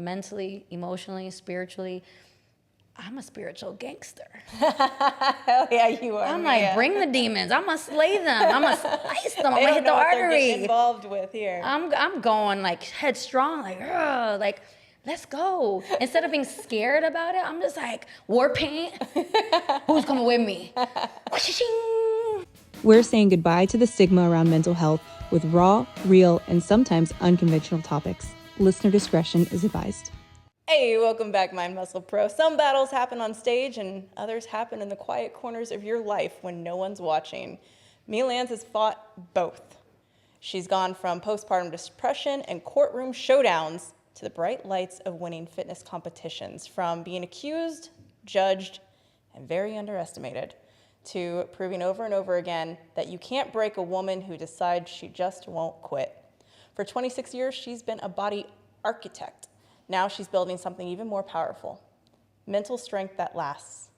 mentally, emotionally, spiritually. I'm a spiritual gangster. Hell yeah, you are. I'm like, bring the demons. I'm gonna slay them. I'm gonna slice them. I'm gonna hit the What they're artery. getting involved with here. I'm going like headstrong, like let's go. Instead of being scared about it, I'm just like, war paint. Who's coming with me? We're saying goodbye to the stigma around mental health with raw, real, and sometimes unconventional topics. Listener discretion is advised. Hey, welcome back, Mind Muscle Pro. Some battles happen on stage and others happen in the quiet corners of your life when no one's watching. Mia Lanz has fought both. She's gone from postpartum depression and courtroom showdowns to the bright lights of winning fitness competitions, from being accused, judged, and very underestimated, to proving over and over again that you can't break a woman who decides she just won't quit. For 26 years, she's been a body architect. Now she's building something even more powerful, mental strength that lasts.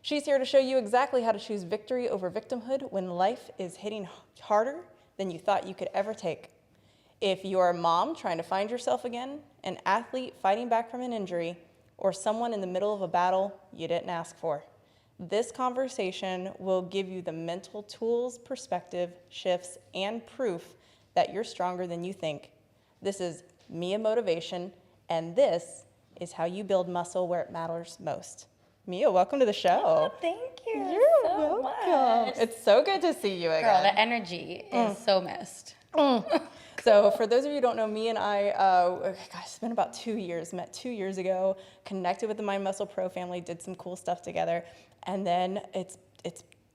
She's here to show you exactly how to choose victory over victimhood when life is hitting harder than you thought you could ever take. If you're a mom trying to find yourself again, an athlete fighting back from an injury, or someone in the middle of a battle you didn't ask for, this conversation will give you the mental tools, perspective shifts, and proof that you're stronger than you think. This is Mia Motivation, and this is how you build muscle where it matters most. Mia, welcome to the show. Oh, thank you. You're so welcome. much. It's so good to see you again. Girl, the energy is so missed. So for those of you who don't know, me and I, it's been about 2 years, met 2 years ago, connected with the Mind Muscle Pro family, did some cool stuff together, and then it's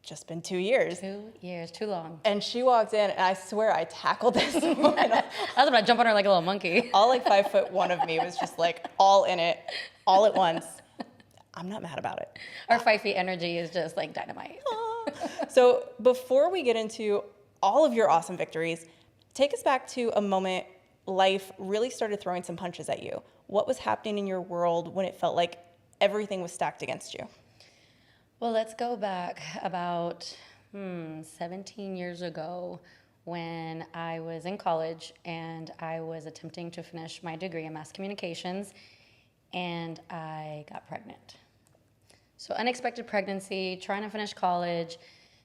just been 2 years. 2 years, too long. And she walked in, and I swear I tackled this woman. I was about to jump on her like a little monkey. All like 5'1" of me was just like all in it, all at once. I'm not mad about it. Our 5 feet energy is just like dynamite. So before we get into all of your awesome victories, take us back to a moment life really started throwing some punches at you. What was happening in your world when it felt like everything was stacked against you? Well, let's go back about 17 years ago when I was in college and I was attempting to finish my degree in mass communications, and I got pregnant. So unexpected pregnancy, trying to finish college.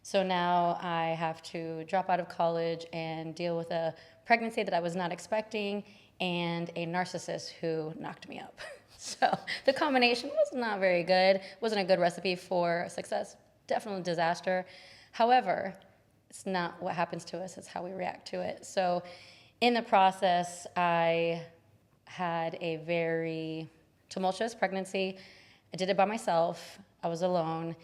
So now I have to drop out of college and deal with a pregnancy that I was not expecting and a narcissist who knocked me up. So the combination was not very good. Wasn't a good recipe for success. Definitely disaster. However, it's not what happens to us, it's how we react to it. So in the process, I had a very tumultuous pregnancy. I did it by myself. I was alone,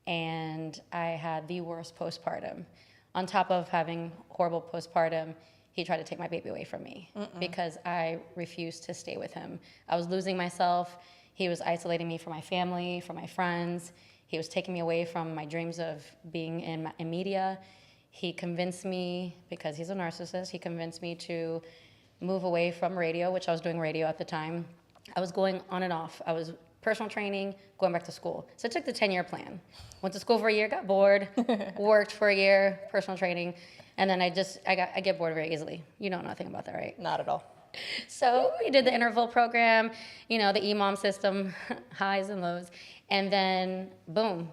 and I had the worst postpartum. On top of having horrible postpartum, he tried to take my baby away from me because I refused to stay with him. I was losing myself. He was isolating me from my family, from my friends. He was taking me away from my dreams of being in media. He convinced me, because he's a narcissist, he convinced me to move away from radio, which I was doing radio at the time. I was going on and off. I was personal training, going back to school. So I took the 10-year plan. Went to school for a year, got bored, worked for a year, personal training, and then I get bored very easily. You know nothing about that, right? Not at all. So we did the interval program, the EMOM system, highs and lows. And then, boom,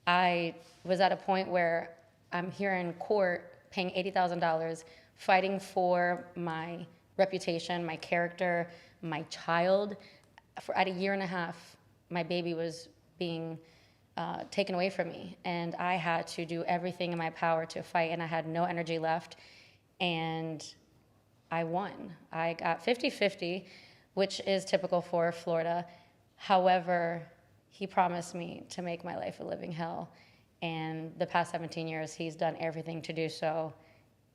I was at a point where I'm here in court paying $80,000, fighting for my reputation, my character, my child. At a year and a half, my baby was being taken away from me, and I had to do everything in my power to fight, and I had no energy left, and I won. I got 50-50, which is typical for Florida. However, he promised me to make my life a living hell, and the past 17 years, he's done everything to do so,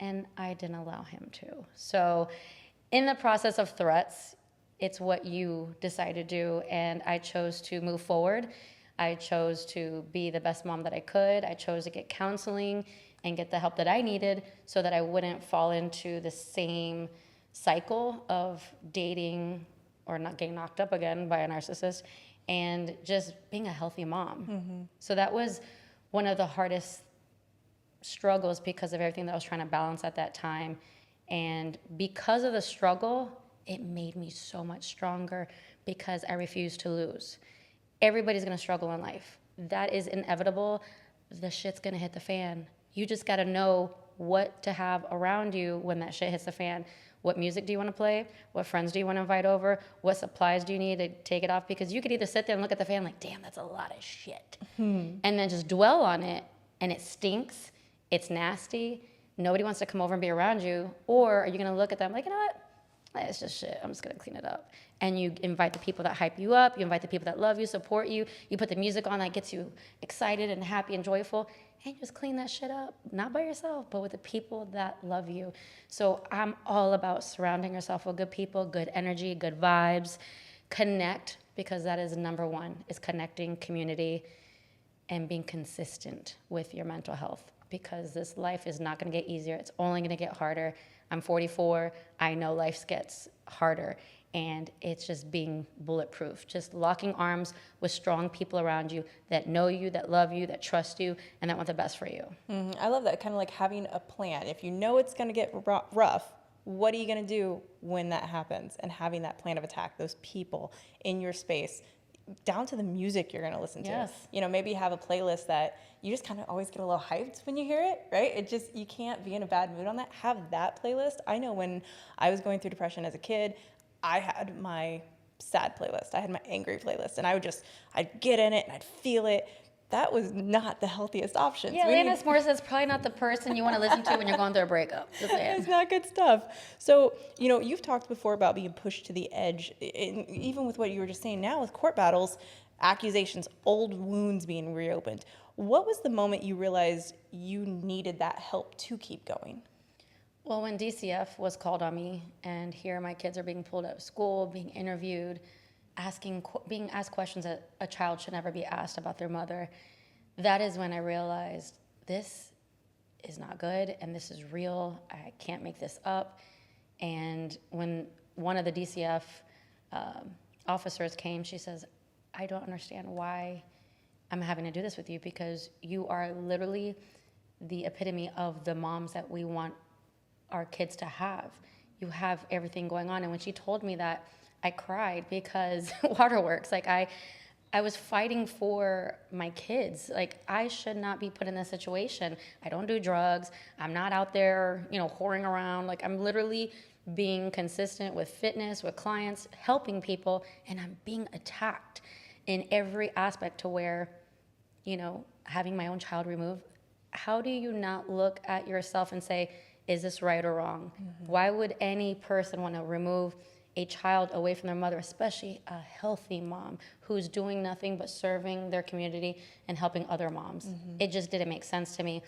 and I didn't allow him to. So in the process of threats, it's what you decide to do, and I chose to move forward. I chose to be the best mom that I could. I chose to get counseling and get the help that I needed so that I wouldn't fall into the same cycle of dating or not getting knocked up again by a narcissist and just being a healthy mom. So that was one of the hardest struggles because of everything that I was trying to balance at that time. And because of the struggle, it made me so much stronger because I refused to lose. Everybody's gonna struggle in life. That is inevitable. The shit's gonna hit the fan. You just gotta know what to have around you when that shit hits the fan. What music do you wanna play? What friends do you wanna invite over? What supplies do you need to take it off? Because you could either sit there and look at the fan like, damn, that's a lot of shit. And then just dwell on it, and it stinks, it's nasty, nobody wants to come over and be around you. Or are you gonna look at them like, you know what? It's just shit. I'm just gonna clean it up. And you invite the people that hype you up. You invite the people that love you, support you. You put the music on that gets you excited and happy and joyful. And you just clean that shit up. Not by yourself, but with the people that love you. So I'm all about surrounding yourself with good people, good energy, good vibes. Connect, because that is number one, is connecting, community, and being consistent with your mental health. Because this life is not gonna get easier. It's only gonna get harder. I'm 44. I know life gets harder, and it's just being bulletproof. Just locking arms with strong people around you that know you, that love you, that trust you, and that want the best for you. I love that, kind of like having a plan. If you know it's going to get rough, what are you going to do when that happens? And having that plan of attack, those people in your space, down to the music you're going to listen to. Yes. You know, maybe have a playlist that you just kind of always get a little hyped when you hear it, right? It just, you can't be in a bad mood on that. Have that playlist. I know when I was going through depression as a kid, I had my sad playlist. I had my angry playlist, and I'd get in it and I'd feel it. That was not the healthiest option. Yeah, Alanis Morissette's probably not the person you want to listen to when you're going through a breakup. Just saying. It's not good stuff. So, you know, you've talked before about being pushed to the edge, even with what you were just saying now with court battles, accusations, old wounds being reopened. What was the moment you realized you needed that help to keep going? Well, when DCF was called on me, and here my kids are being pulled out of school, being interviewed, being asked questions that a child should never be asked about their mother, that is when I realized this is not good and this is real. I can't make this up. And when one of the DCF officers came, she says, I don't understand why I'm having to do this with you, because you are literally the epitome of the moms that we want our kids to have. You have everything going on. And when she told me that, I cried, because waterworks, like I was fighting for my kids. Like, I should not be put in this situation. I don't do drugs. I'm not out there, whoring around. Like, I'm literally being consistent with fitness, with clients, helping people, and I'm being attacked in every aspect to where, having my own child removed, how do you not look at yourself and say, is this right or wrong? Mm-hmm. Why would any person want to remove a child away from their mother, especially a healthy mom who's doing nothing but serving their community and helping other moms? Mm-hmm. It just didn't make sense to me.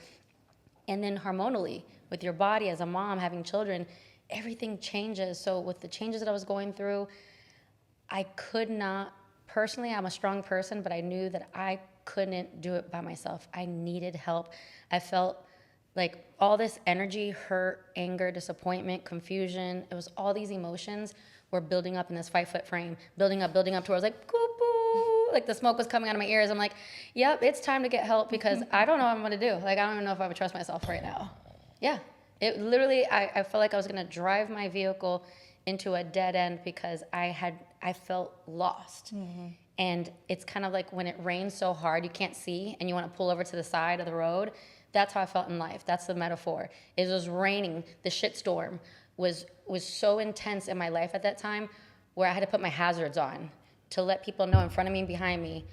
And then hormonally, with your body as a mom, having children, everything changes. So with the changes that I was going through, I could not, personally, I'm a strong person, but I knew that I couldn't do it by myself. I needed help. I felt like all this energy, hurt, anger, disappointment, confusion, it was all these emotions were building up in this 5-foot frame, building up to where I was like, boo, like the smoke was coming out of my ears. I'm like, yep, it's time to get help, because I don't know what I'm gonna do. Like, I don't even know if I would trust myself right now. Yeah, it literally, I felt like I was gonna drive my vehicle into a dead end, because I felt lost. Mm-hmm. And it's kind of like when it rains so hard, you can't see, and you wanna pull over to the side of the road. That's how I felt in life. That's the metaphor. It was raining. The shitstorm was so intense in my life at that time, where I had to put my hazards on to let people know in front of me and behind me,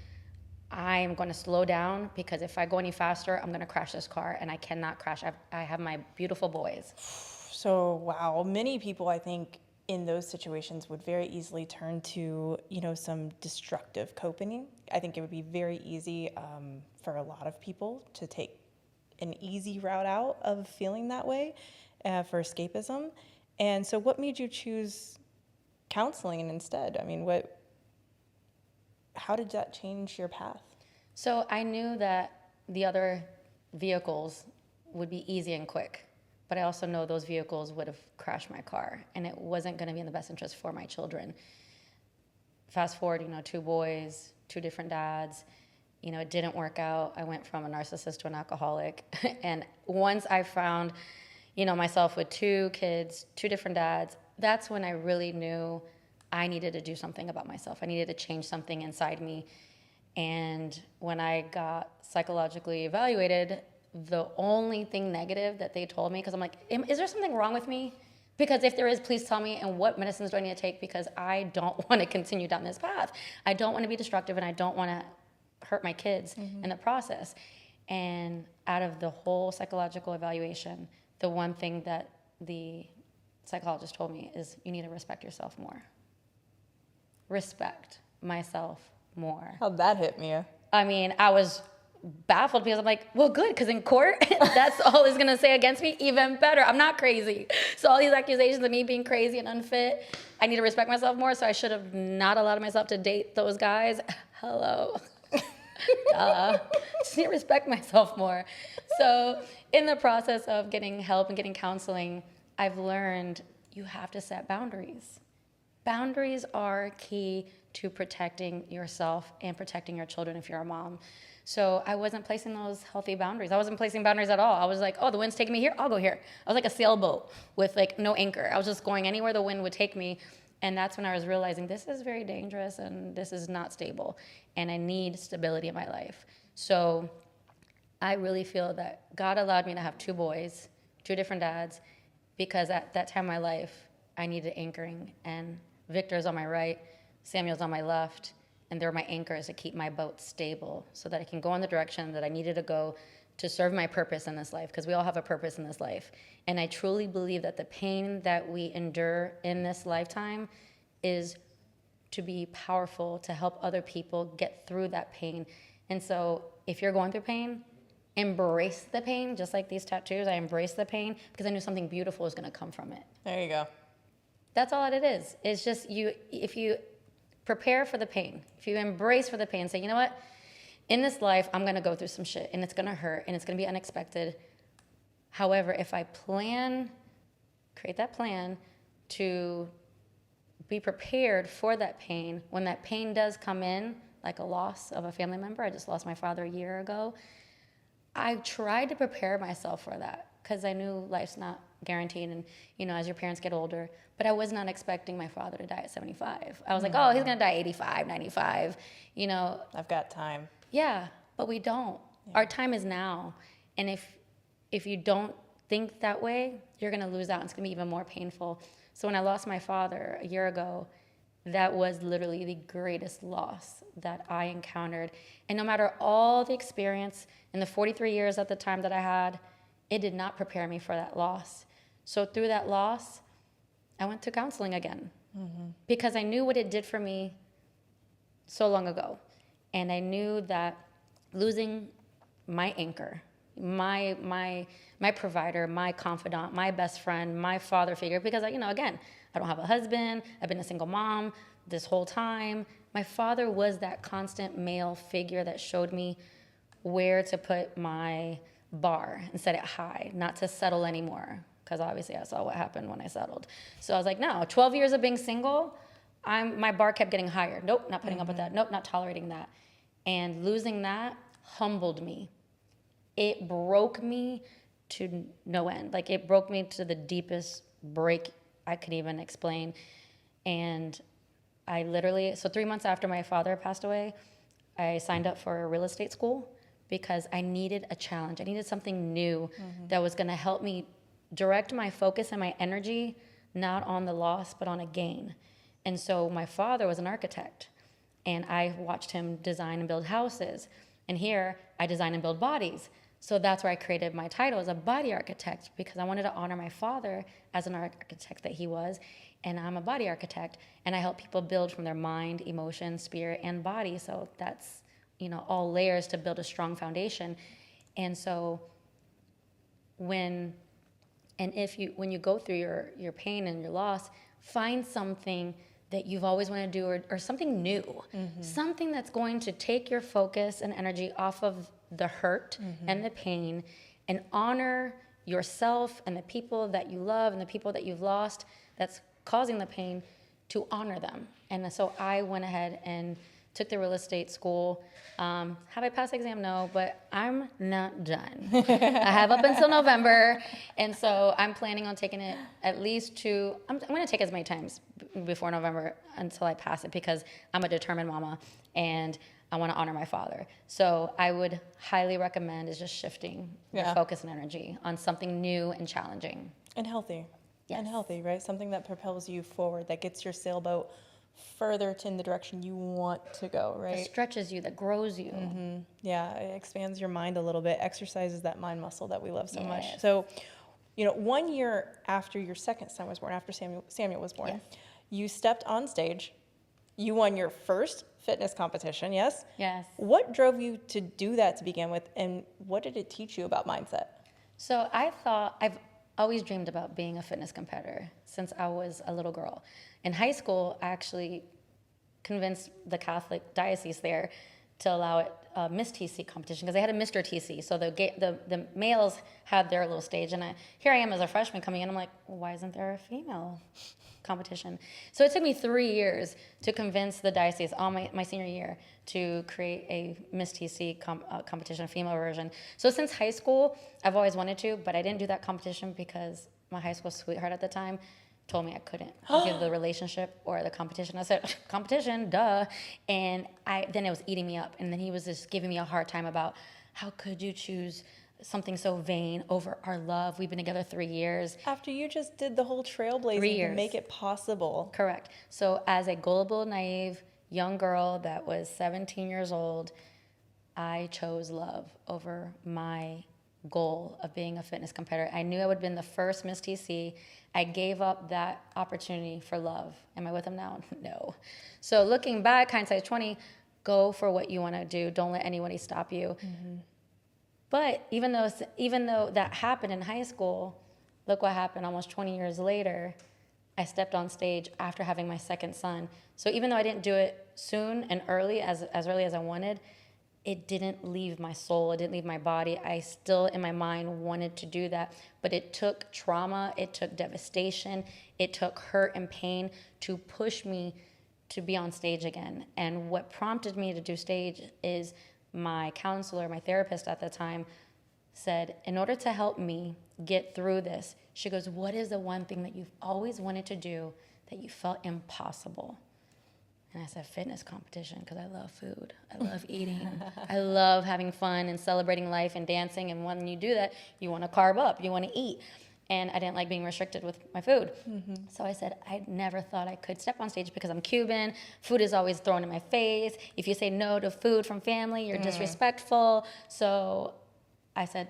I am going to slow down, because if I go any faster, I'm going to crash this car, and I cannot crash. I have my beautiful boys. So, wow. Many people, I think, in those situations would very easily turn to, some destructive coping. I think it would be very easy for a lot of people to take an easy route out of feeling that way for escapism. And so what made you choose counseling instead? I mean, how did that change your path? So I knew that the other vehicles would be easy and quick, but I also know those vehicles would have crashed my car, and it wasn't going to be in the best interest for my children. Fast forward, 2 boys, 2 different dads. It didn't work out. I went from a narcissist to an alcoholic. And once I found, myself with 2 kids, 2 different dads, that's when I really knew I needed to do something about myself. I needed to change something inside me. And when I got psychologically evaluated, the only thing negative that they told me, because I'm like, is there something wrong with me? Because if there is, please tell me, and what medicines do I need to take? Because I don't want to continue down this path. I don't want to be destructive, and I don't want to hurt my kids in the process. And out of the whole psychological evaluation, the one thing that the psychologist told me is you need to respect yourself more. Respect myself more. How'd that hit, Mia? I mean, I was baffled because I'm like, well, good, because in court, that's all is going to say against me, even better. I'm not crazy. So all these accusations of me being crazy and unfit, I need to respect myself more, so I should have not allowed myself to date those guys. Hello. Just need to respect myself more. So in the process of getting help and getting counseling, I've learned you have to set boundaries. Boundaries are key to protecting yourself and protecting your children if you're a mom. So I wasn't placing those healthy boundaries. I wasn't placing boundaries at all. I was like, oh, the wind's taking me here, I'll go here. I was like a sailboat with like no anchor. I was just going anywhere the wind would take me. And that's when I was realizing this is very dangerous and this is not stable. And I need stability in my life. So I really feel that God allowed me to have 2 boys, 2 different dads, because at that time in my life, I needed anchoring. And Victor's on my right, Samuel's on my left, and they're my anchors to keep my boat stable so that I can go in the direction that I needed to go to serve my purpose in this life, because we all have a purpose in this life. And I truly believe that the pain that we endure in this lifetime is to be powerful, to help other people get through that pain. And so if you're going through pain, embrace the pain, just like these tattoos. I embraced the pain because I knew something beautiful was going to come from it. There you go. That's all it is. It's just if you prepare for the pain, if you embrace for the pain, say, you know what? In this life, I'm going to go through some shit, and it's going to hurt, and it's going to be unexpected. However, if I create that plan to be prepared for that pain, when that pain does come in, like a loss of a family member, I just lost my father a year ago, I tried to prepare myself for that because I knew life's not guaranteed, and, as your parents get older, but I was not expecting my father to die at 75. I was like, oh, he's going to die 85, 95, I've got time. Yeah, but we don't. Yeah. Our time is now. And if you don't think that way, you're going to lose out. It's going to be even more painful. So when I lost my father a year ago, that was literally the greatest loss that I encountered. And no matter all the experience in the 43 years at the time that I had, it did not prepare me for that loss. So through that loss, I went to counseling again because I knew what it did for me so long ago. And I knew that losing my anchor, my provider, my confidant, my best friend, my father figure, because again, I don't have a husband. I've been a single mom this whole time. My father was that constant male figure that showed me where to put my bar and set it high, not to settle anymore, because obviously I saw what happened when I settled. So I was like, no, 12 years of being single, my bar kept getting higher. Nope, not putting up with that. Nope, not tolerating that. And losing that humbled me. It broke me to no end. Like, it broke me to the deepest break I could even explain. And I literally, so 3 months after my father passed away, I signed up for a real estate school because I needed a challenge. I needed something new that was going to help me direct my focus and my energy, not on the loss, but on a gain. And so my father was an architect, and I watched him design and build houses. And here, I design and build bodies. So that's where I created my title as a body architect, because I wanted to honor my father as an architect that he was. And I'm a body architect, and I help people build from their mind, emotion, spirit, and body. So that's, all layers to build a strong foundation. And so when you go through your pain and your loss, find something that you've always wanted to do, or something new, something that's going to take your focus and energy off of the hurt and the pain, and honor yourself and the people that you love and the people that you've lost that's causing the pain, to honor them. And so I went ahead and took the real estate school. Have I passed the exam? No, but I'm not done. I have up until November, and so I'm planning on taking it at least I'm going to take as many times before November until I pass it, because I'm a determined mama, and I want to honor my father. So I would highly recommend is just shifting your focus and energy on something new and challenging. And healthy. Yes. And healthy, right? Something that propels you forward, that gets your sailboat further in the direction you want to go, right? That stretches you, that grows you. Mm-hmm. Yeah, it expands your mind a little bit, exercises that mind muscle that we love so much. Yes. So, 1 year after your second son was born, after Samuel was born, you stepped on stage. You won your first fitness competition, yes? Yes. What drove you to do that to begin with, and what did it teach you about mindset? So I've always dreamed about being a fitness competitor since I was a little girl. In high school, I actually convinced the Catholic diocese there to allow it Miss TC competition, because they had a Mr. TC. So the males had their little stage, and here I am as a freshman coming in. I'm like, well, why isn't there a female competition? So it took me 3 years to convince the diocese on my senior year to create a Miss TC competition, a female version. So since high school, I've always wanted to, but I didn't do that competition because my high school sweetheart at the time told me I couldn't give the relationship or the competition. I said, competition, duh. And then it was eating me up. And then he was just giving me a hard time about, how could you choose something so vain over our love? We've been together 3 years. After you just did the whole trailblazing to make it possible. Correct. So as a gullible, naive young girl that was 17 years old, I chose love over my goal of being a fitness competitor. I knew I would have been the first Miss TC. I gave up that opportunity for love. Am I with him now? No. So looking back, hindsight 20, go for what you want to do. Don't let anybody stop you. Mm-hmm. But even though that happened in high school, look what happened almost 20 years later. I stepped on stage after having my second son. So even though I didn't do it soon and early, as early as I wanted, it didn't leave my soul. It didn't leave my body. I still, in my mind, wanted to do that. But it took trauma. It took devastation. It took hurt and pain to push me to be on stage again. And what prompted me to do stage is my counselor, my therapist at the time, said, in order to help me get through this, she goes, what is the one thing that you've always wanted to do that you felt impossible? And I said, fitness competition, because I love food. I love eating. I love having fun and celebrating life and dancing. And when you do that, you want to carb up. You want to eat. And I didn't like being restricted with my food. Mm-hmm. So I said, I never thought I could step on stage because I'm Cuban. Food is always thrown in my face. If you say no to food from family, you're disrespectful. So I said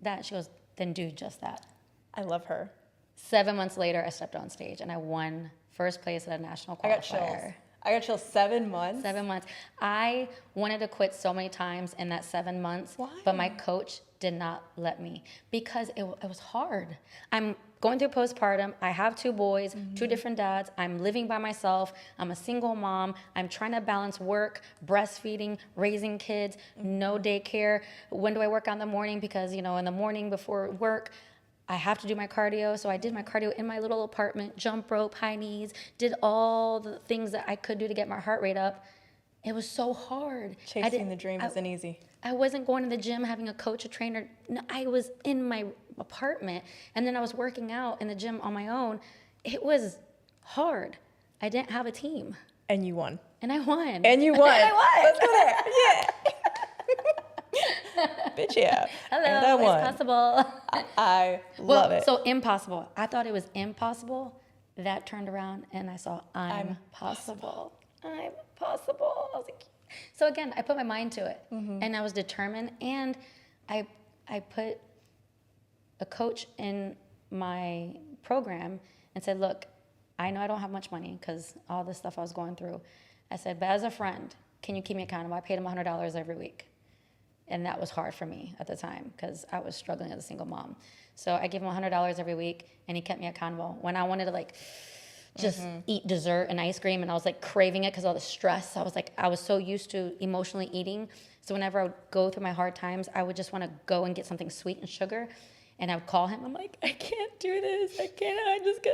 that. She goes, then do just that. I love her. 7 months later, I stepped on stage and I won first place at a national qualifier. I got chills. 7 months? 7 months. I wanted to quit so many times in that 7 months. Why? But my coach did not let me because it was hard. I'm going through postpartum. I have 2 boys, 2 different dads. I'm living by myself. I'm a single mom. I'm trying to balance work, breastfeeding, raising kids, no daycare. When do I work out in the morning? Because, in the morning before work, I have to do my cardio. So I did my cardio in my little apartment, jump rope, high knees, did all the things that I could do to get my heart rate up. It was so hard. Chasing the dream isn't easy. I wasn't going to the gym, having a coach, a trainer. No, I was in my apartment, and then I was working out in the gym on my own. It was hard. I didn't have a team. And you won. And I won. And you won. And I won. Let's go there. Yeah. Bitch, yeah. Hello, and I won. it's possible. I love it. So impossible. I thought it was impossible. That turned around, and I saw I'm possible. I'm possible. I was like, so again, I put my mind to it, and I was determined, and I put a coach in my program and said, look, I know I don't have much money because all this stuff I was going through. I said, but as a friend, can you keep me accountable? I paid him $100 every week. And that was hard for me at the time because I was struggling as a single mom. So I gave him $100 every week, and he kept me accountable. When I wanted to just eat dessert and ice cream, and I was craving it because of all the stress, I was so used to emotionally eating. So whenever I would go through my hard times, I would just want to go and get something sweet and sugar. And I would call him. I'm like, I can't do this. I can't.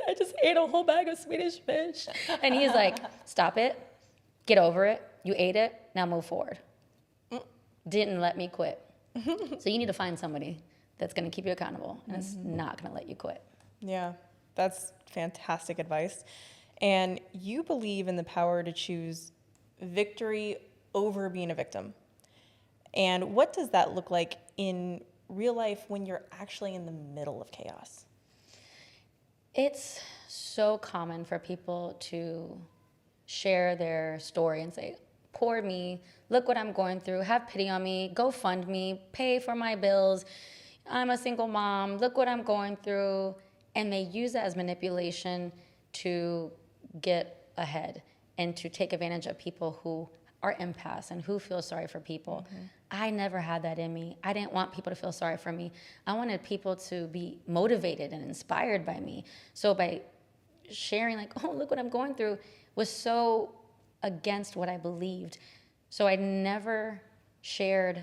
I just ate a whole bag of Swedish fish. And he's like, stop it. Get over it. You ate it. Now move forward. Didn't let me quit. So you need to find somebody that's going to keep you accountable and is not going to let you quit. Yeah, that's fantastic advice. And you believe in the power to choose victory over being a victim. And what does that look like in real life when you're actually in the middle of chaos? It's so common for people to share their story and say, poor me, look what I'm going through, have pity on me, go fund me, pay for my bills, I'm a single mom, look what I'm going through. And they use that as manipulation to get ahead and to take advantage of people who are empaths and who feel sorry for people. I never had that in me. I didn't want people to feel sorry for me. I wanted people to be motivated and inspired by me. So by sharing like, oh, look what I'm going through, was so against what I believed. So I never shared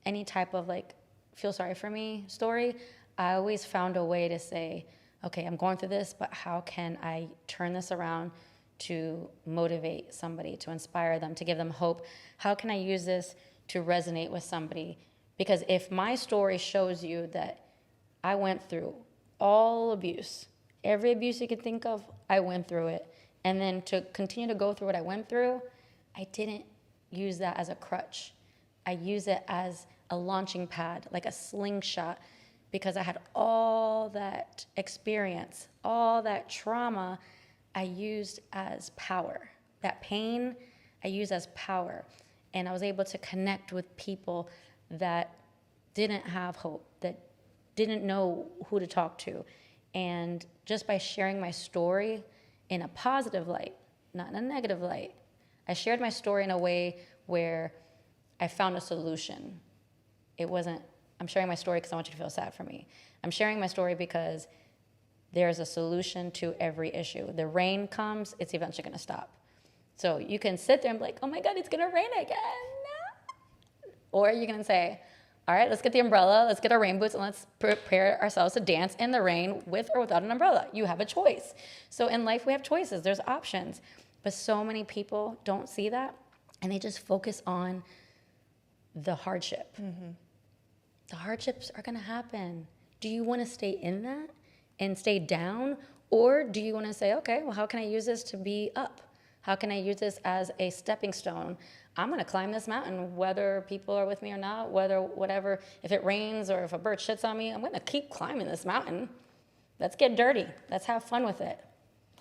any type of like, feel sorry for me story. I always found a way to say, okay, I'm going through this, but how can I turn this around to motivate somebody, to inspire them, to give them hope? How can I use this to resonate with somebody? Because if my story shows you that I went through all abuse, every abuse you could think of, I went through it. And then to continue to go through what I went through, I didn't use that as a crutch. I use it as a launching pad, like a slingshot, because I had all that experience, all that trauma I used as power. That pain I used as power. And I was able to connect with people that didn't have hope, that didn't know who to talk to. And just by sharing my story in a positive light, not in a negative light, I shared my story in a way where I found a solution. It wasn't, I'm sharing my story because I want you to feel sad for me. I'm sharing my story because there's a solution to every issue. The rain comes, it's eventually going to stop. So you can sit there and be like, oh my God, it's going to rain again. Or you're going to say, all right, let's get the umbrella, let's get our rain boots, and let's prepare ourselves to dance in the rain with or without an umbrella. You have a choice. So in life, we have choices. There's options. But so many people don't see that, and they just focus on the hardship. The hardships are going to happen. Do you want to stay in that and stay down? Or do you want to say, okay, well, how can I use this to be up? How can I use this as a stepping stone? I'm going to climb this mountain, whether people are with me or not, whether whatever, if it rains or if a bird shits on me, I'm going to keep climbing this mountain. Let's get dirty. Let's have fun with it.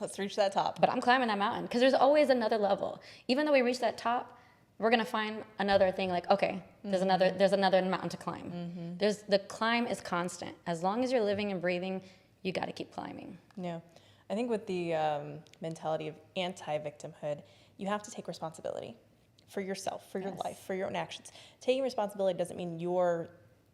Let's reach that top. But I'm climbing that mountain because there's always another level. Even though we reach that top, we're going to find another thing like, okay, there's another mountain to climb. The climb is constant. As long as you're living and breathing, you got to keep climbing. Yeah. I think with the mentality of anti-victimhood, you have to take responsibility for yourself, for your life, for your own actions. Taking responsibility doesn't mean you're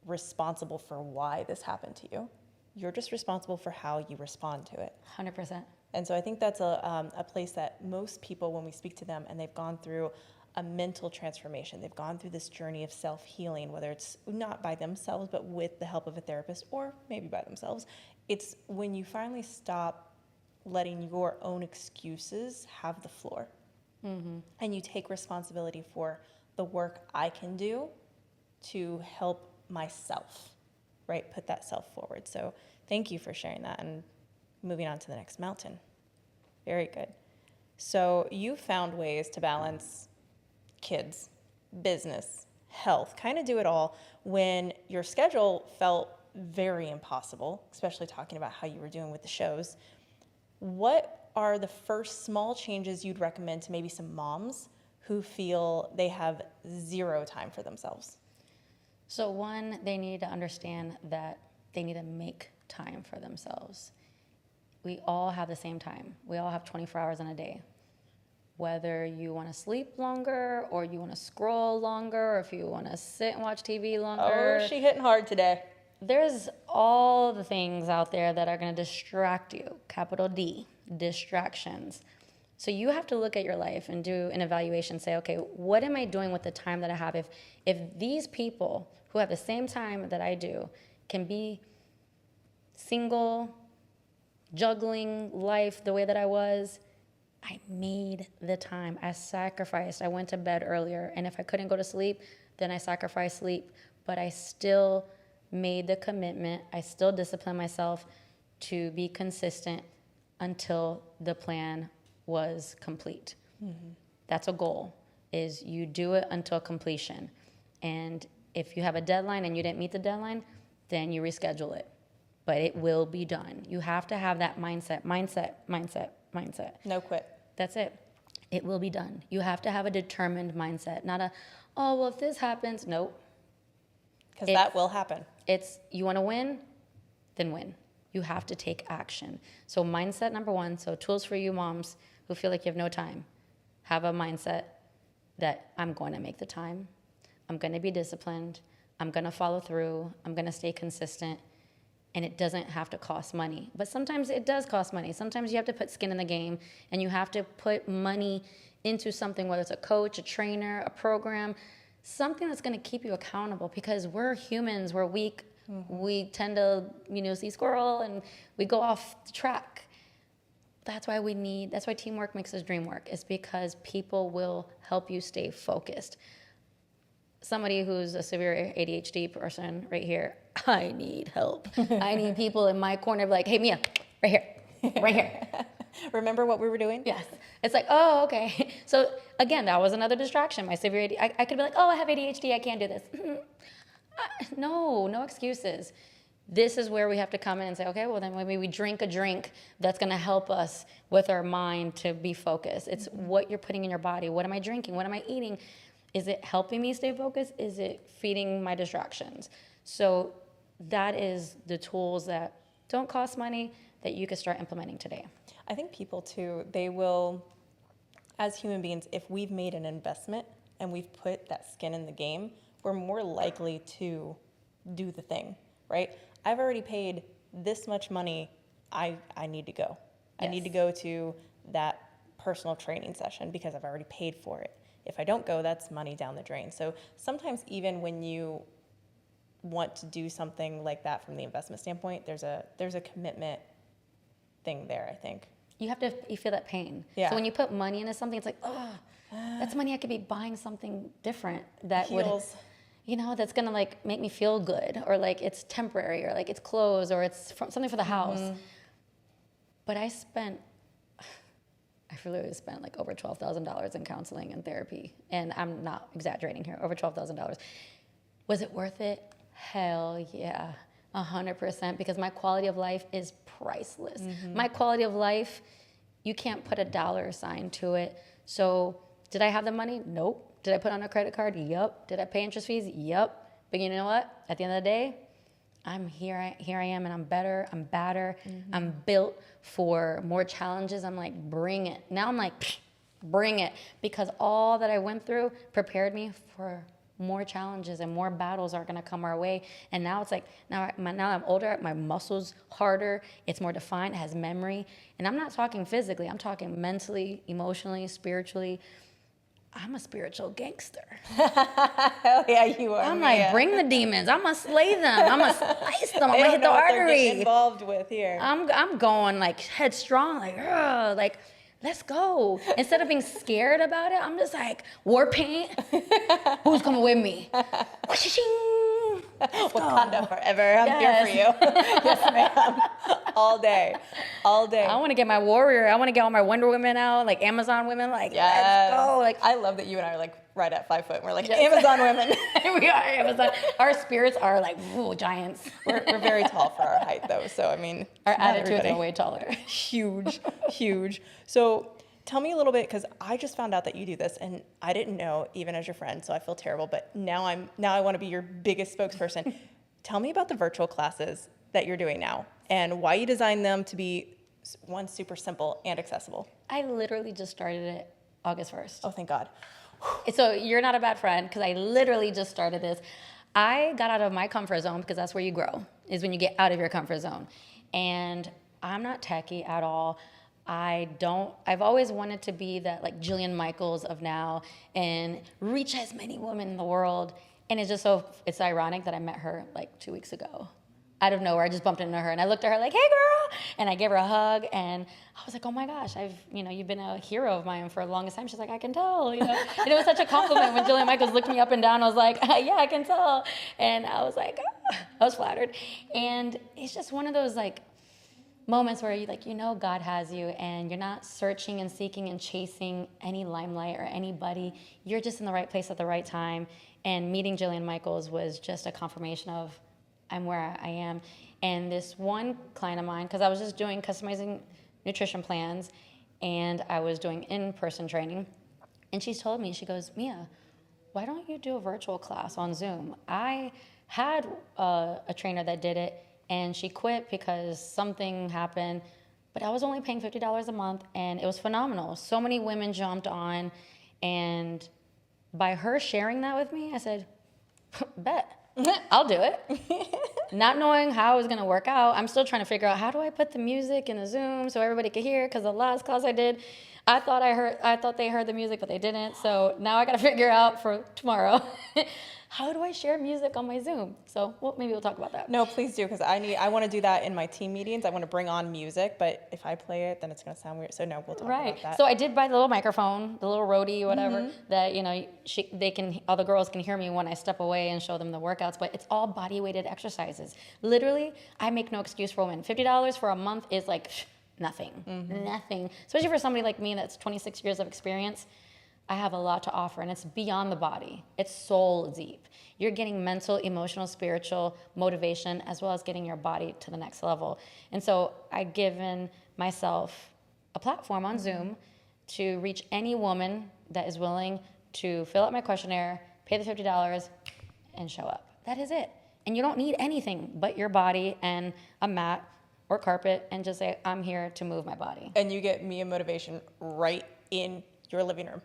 responsible for why this happened to you. You're just responsible for how you respond to it. 100%. And so I think that's a place that most people, when we speak to them and they've gone through a mental transformation, they've gone through this journey of self-healing, whether it's not by themselves, but with the help of a therapist, or maybe by themselves, it's when you finally stop letting your own excuses have the floor. And you take responsibility for the work I can do to help myself, right? Put that self forward. So thank you for sharing that, and moving on to the next mountain. Very good. So you found ways to balance kids, business, health, kind of do it all when your schedule felt very impossible, especially talking about how you were doing with the shows. What are the first small changes you'd recommend to maybe some moms who feel they have zero time for themselves? So one, they need to understand that they need to make time for themselves. We all have the same time. We all have 24 hours in a day. Whether you want to sleep longer or you want to scroll longer or if you want to sit and watch TV longer. Oh, she hitting hard today. There's all the things out there that are going to distract you, capital D, distractions. So you have to look at your life and do an evaluation, say, okay, what am I doing with the time that I have? If these people who have the same time that I do can be single, juggling life the way that I was, I made the time. I sacrificed. I went to bed earlier. And if I couldn't go to sleep, then I sacrificed sleep. But I still made the commitment. I still disciplined myself to be consistent until the plan was complete. Mm-hmm. That's a goal, is you do it until completion. And if you have a deadline and you didn't meet the deadline, then you reschedule it. But it will be done. You have to have that mindset. No quit. That's it. It will be done. You have to have a determined mindset, not a, oh, well, if this happens, nope. Because that will happen. It's, you want to win, then win. You have to take action. So mindset number one, so tools for you moms who feel like you have no time. Have a mindset that I'm going to make the time. I'm going to be disciplined. I'm going to follow through. I'm going to stay consistent. And it doesn't have to cost money. But sometimes it does cost money. Sometimes you have to put skin in the game, and you have to put money into something, whether it's a coach, a trainer, a program, something that's going to keep you accountable, because we're humans, we're weak. Mm-hmm. We tend to, see squirrel and we go off the track. That's why teamwork makes the dream work, is because people will help you stay focused. Somebody who's a severe ADHD person right here, I need help. I need people in my corner like, hey, Mia, right here. Remember what we were doing? Yes. It's like, oh, okay. So again, that was another distraction. My severe ADHD, I could be like, oh, I have ADHD, I can't do this. No excuses. This is where we have to come in and say, okay, well then maybe we drink a drink that's going to help us with our mind to be focused. It's what you're putting in your body. What am I drinking? What am I eating? Is it helping me stay focused? Is it feeding my distractions? So that is the tools that don't cost money that you can start implementing today. I think people too, they will, as human beings, if we've made an investment and we've put that skin in the game, we're more likely to do the thing, right? I've already paid this much money, I need to go. Yes. I need to go to that personal training session because I've already paid for it. If I don't go, that's money down the drain. So sometimes even when you want to do something like that from the investment standpoint, there's a commitment thing there, I think. You feel that pain. Yeah. So when you put money into something, it's like, oh, that's money I could be buying something different that Heels. would, that's gonna like make me feel good, or like it's temporary, or like it's clothes, or it's something for the house. Mm-hmm. But I literally spent like over $12,000 in counseling and therapy. And I'm not exaggerating here, over $12,000. Was it worth it? Hell yeah, 100%, because my quality of life is priceless. Mm-hmm. My quality of life, you can't put a dollar sign to it. So did I have the money? Nope. Did I put on a credit card? Yup. Did I pay interest fees? Yup. But you know what? At the end of the day, I'm here I am, and I'm better, I'm badder, mm-hmm. I'm built for more challenges. I'm like, bring it. Now I'm like, bring it, because all that I went through prepared me for more challenges, and more battles are gonna come our way. And now it's like, now I'm older, my muscles harder, it's more defined, it has memory. And I'm not talking physically, I'm talking mentally, emotionally, spiritually. I'm a spiritual gangster. Hell yeah, you are. I'm like, bring the demons. I'm gonna slay them. I'm gonna slice them. I'm gonna hit the artery. They're getting involved with here. I'm going like headstrong, like let's go. Instead of being scared about it, I'm just like, war paint. Who's coming with me? Wakanda forever. I'm here for you. Yes, ma'am. All day. I want to get my warrior. I want to get all my Wonder Women out, like Amazon women. Like, yes. Let's go. Like, I love that you and I are like right at 5 foot. We're like, yes. Amazon women. We are Amazon. Our spirits are like, ooh, giants. We're very tall for our height, though. So I mean, our attitudes are way taller. Huge. So tell me a little bit, because I just found out that you do this, and I didn't know, even as your friend, so I feel terrible, but now I want to be your biggest spokesperson. Tell me about the virtual classes that you're doing now, and why you designed them to be, one, super simple and accessible. I literally just started it August 1st. Oh, thank God. So you're not a bad friend, because I literally just started this. I got out of my comfort zone, because that's where you grow, is when you get out of your comfort zone. And I'm not techie at all. I've always wanted to be that like Jillian Michaels of now and reach as many women in the world. And it's ironic that I met her like 2 weeks ago. out of nowhere, I just bumped into her and I looked at her like, hey girl, and I gave her a hug and I was like, oh my gosh, you've been a hero of mine for the longest time. She's like, I can tell, And it was such a compliment when Jillian Michaels looked me up and down. I was like, yeah, I can tell. And I was like, I was flattered. And it's just one of those like moments where God has you and you're not searching and seeking and chasing any limelight or anybody. You're just in the right place at the right time. And meeting Jillian Michaels was just a confirmation of I'm where I am. And this one client of mine, because I was just doing customizing nutrition plans and I was doing in-person training, and she's told me, she goes, Mia, why don't you do a virtual class on Zoom? I had a trainer that did it and she quit because something happened, but I was only paying $50 a month and it was phenomenal. So many women jumped on, and by her sharing that with me, I said, bet. I'll do it. Not knowing how it was going to work out. I'm still trying to figure out how do I put the music in the Zoom so everybody could hear, because the last class I did, I thought they heard the music, but they didn't. So now I got to figure out for tomorrow, how do I share music on my Zoom? So maybe we'll talk about that. No, please do, because I want to do that in my team meetings. I want to bring on music, but if I play it, then it's going to sound weird. So no, we'll talk about that. So I did buy the little microphone, the little Rode, whatever, that all the girls can hear me when I step away and show them the workouts. But it's all body weighted exercises. Literally, I make no excuse for women. $50 for a month is like nothing, nothing. Especially for somebody like me that's 26 years of experience. I have a lot to offer, and it's beyond the body. It's soul deep. You're getting mental, emotional, spiritual motivation, as well as getting your body to the next level. And so I've given myself a platform on Zoom to reach any woman that is willing to fill out my questionnaire, pay the $50, and show up. That is it. And you don't need anything but your body and a mat or carpet, and just say, I'm here to move my body. And you get Mia motivation right in your living room.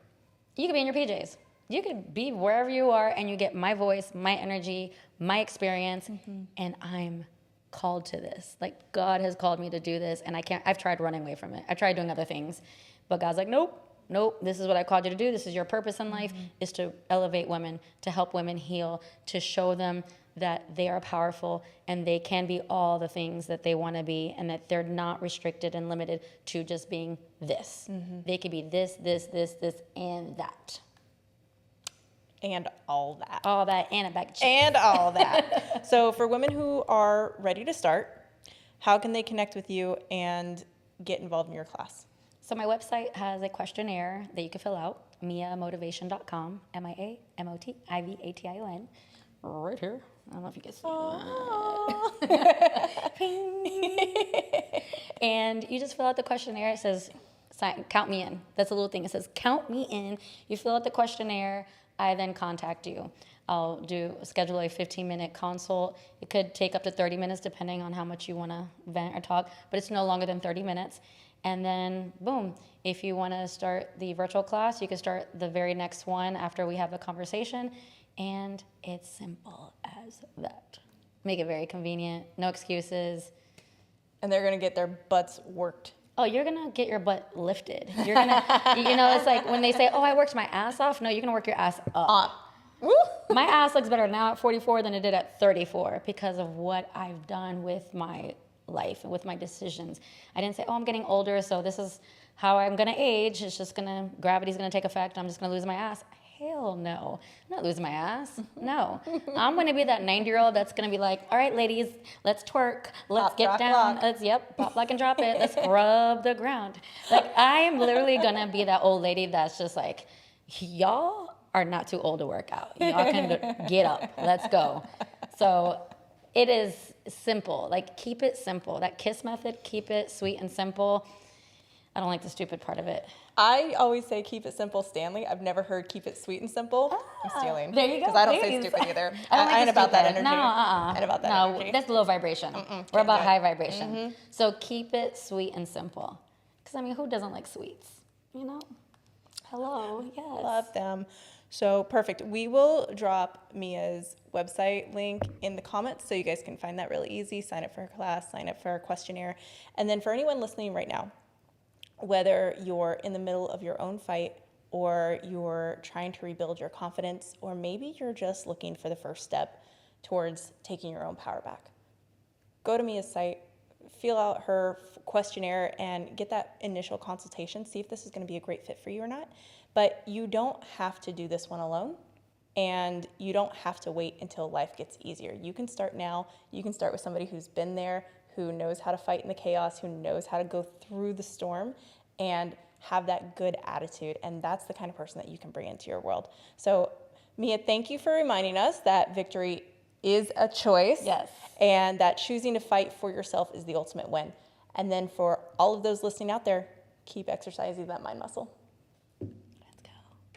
You could be in your PJs. You could be wherever you are, and you get my voice, my energy, my experience, and I'm called to this. Like, God has called me to do this, and I've tried running away from it. I've tried doing other things, but God's like, nope, this is what I called you to do. This is your purpose in life, is to elevate women, to help women heal, to show them that they are powerful and they can be all the things that they want to be, and that they're not restricted and limited to just being this. They could be this, and that. And all that. All that and a bag of chips. And all that. So for women who are ready to start, how can they connect with you and get involved in your class? So my website has a questionnaire that you can fill out, miamotivation.com, MIAMOTIVATION, right here. I don't know if you can see that. And you just fill out the questionnaire. It says, count me in. That's a little thing. It says, count me in. You fill out the questionnaire. I then contact you. I'll schedule a 15-minute consult. It could take up to 30 minutes depending on how much you want to vent or talk, but it's no longer than 30 minutes. And then, boom, if you want to start the virtual class, you can start the very next one after we have the conversation. And it's simple as that. Make it very convenient, no excuses. And they're going to get their butts worked. Oh, you're going to get your butt lifted. You're going to, it's like when they say, oh, I worked my ass off. No, you're going to work your ass up. My ass looks better now at 44 than it did at 34 because of what I've done with my life and with my decisions. I didn't say, oh, I'm getting older, so this is how I'm going to age. It's just gravity's going to take effect. I'm just going to lose my ass. Hell no. I'm not losing my ass. No. I'm going to be that 90-year-old that's going to be like, all right, ladies, let's twerk. Let's pop, get drop, down. lock. Let's, pop, lock, and drop it. Let's rub the ground. Like, I am literally going to be that old lady that's just like, y'all are not too old to work out. Y'all can get up. Let's go. So it is simple. Like, keep it simple. That KISS method, keep it sweet and simple. I don't like the stupid part of it. I always say keep it simple, Stanley. I've never heard keep it sweet and simple. I'm stealing. There you go. Because I don't say stupid either. I ain't about that energy. No, I ain't about that energy. That's low vibration. We're about high vibration. So keep it sweet and simple. Because, who doesn't like sweets? Hello, yes. Love them. So perfect. We will drop Mia's website link in the comments so you guys can find that really easy. Sign up for her class, sign up for her questionnaire. And then for anyone listening right now, whether you're in the middle of your own fight or you're trying to rebuild your confidence, or maybe you're just looking for the first step towards taking your own power back, go to Mia's site, fill out her questionnaire, and get that initial consultation. See if this is going to be a great fit for you or not. But you don't have to do this one alone. And you don't have to wait until life gets easier. You can start now. You can start with somebody who's been there, who knows how to fight in the chaos, who knows how to go through the storm and have that good attitude. And that's the kind of person that you can bring into your world. So, Mia, thank you for reminding us that victory is a choice. Yes. And that choosing to fight for yourself is the ultimate win. And then for all of those listening out there, keep exercising that mind muscle.